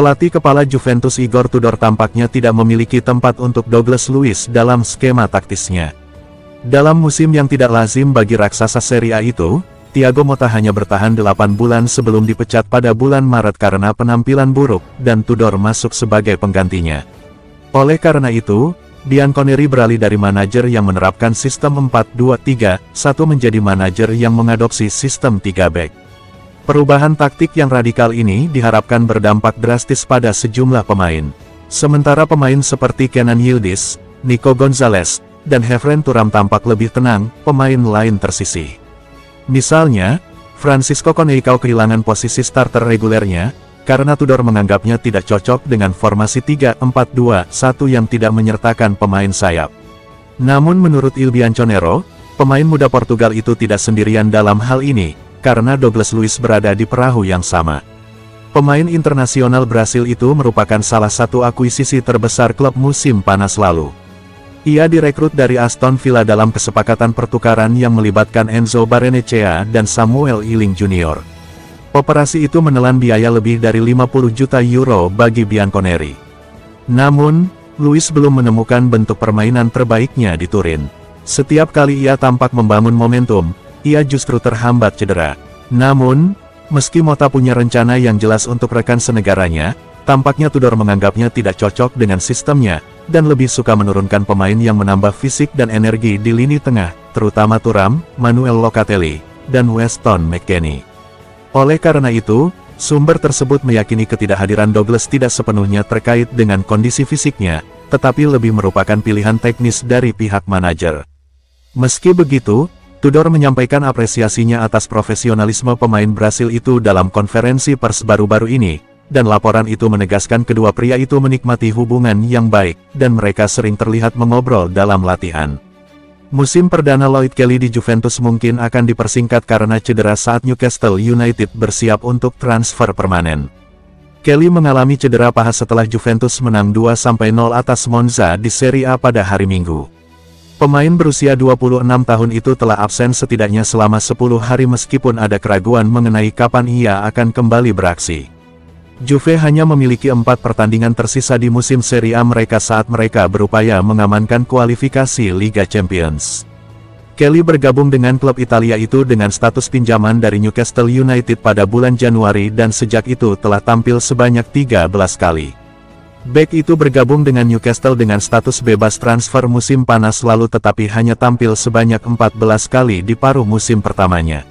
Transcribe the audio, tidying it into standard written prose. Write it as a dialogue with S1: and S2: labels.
S1: Pelatih kepala Juventus Igor Tudor tampaknya tidak memiliki tempat untuk Douglas Luiz dalam skema taktisnya. Dalam musim yang tidak lazim bagi raksasa Serie A itu, Thiago Motta hanya bertahan 8 bulan sebelum dipecat pada bulan Maret karena penampilan buruk, dan Tudor masuk sebagai penggantinya. Oleh karena itu, Bianconeri beralih dari manajer yang menerapkan sistem 4-2-3-1 menjadi manajer yang mengadopsi sistem 3 back. Perubahan taktik yang radikal ini diharapkan berdampak drastis pada sejumlah pemain. Sementara pemain seperti Kenan Yildiz, Nico Gonzalez, dan Khéphren Thuram tampak lebih tenang, pemain lain tersisih. Misalnya, Francisco Coneição kehilangan posisi starter regulernya, karena Tudor menganggapnya tidak cocok dengan formasi 3-4-2-1 yang tidak menyertakan pemain sayap. Namun menurut Il Bianconero, pemain muda Portugal itu tidak sendirian dalam hal ini, karena Douglas Luiz berada di perahu yang sama. Pemain internasional Brasil itu merupakan salah satu akuisisi terbesar klub musim panas lalu. Ia direkrut dari Aston Villa dalam kesepakatan pertukaran yang melibatkan Enzo Barrenechea dan Samuel Ealing Jr. Operasi itu menelan biaya lebih dari 50 juta euro bagi Bianconeri. Namun, Luiz belum menemukan bentuk permainan terbaiknya di Turin. Setiap kali ia tampak membangun momentum, ia justru terhambat cedera. Namun, meski Motta punya rencana yang jelas untuk rekan senegaranya, tampaknya Tudor menganggapnya tidak cocok dengan sistemnya, dan lebih suka menurunkan pemain yang menambah fisik dan energi di lini tengah, terutama Thuram, Manuel Locatelli, dan Weston McKennie. Oleh karena itu, sumber tersebut meyakini ketidakhadiran Douglas tidak sepenuhnya terkait dengan kondisi fisiknya, tetapi lebih merupakan pilihan teknis dari pihak manajer. Meski begitu, Tudor menyampaikan apresiasinya atas profesionalisme pemain Brasil itu dalam konferensi pers baru-baru ini, dan laporan itu menegaskan kedua pria itu menikmati hubungan yang baik, dan mereka sering terlihat mengobrol dalam latihan. Musim perdana Lloyd Kelly di Juventus mungkin akan dipersingkat karena cedera saat Newcastle United bersiap untuk transfer permanen. Kelly mengalami cedera paha setelah Juventus menang 2-0 atas Monza di Serie A pada hari Minggu. Pemain berusia 26 tahun itu telah absen setidaknya selama 10 hari meskipun ada keraguan mengenai kapan ia akan kembali beraksi. Juve hanya memiliki 4 pertandingan tersisa di musim Serie A mereka saat mereka berupaya mengamankan kualifikasi Liga Champions. Kelly bergabung dengan klub Italia itu dengan status pinjaman dari Newcastle United pada bulan Januari dan sejak itu telah tampil sebanyak 13 kali. Bek itu bergabung dengan Newcastle dengan status bebas transfer musim panas lalu tetapi hanya tampil sebanyak 14 kali di paruh musim pertamanya.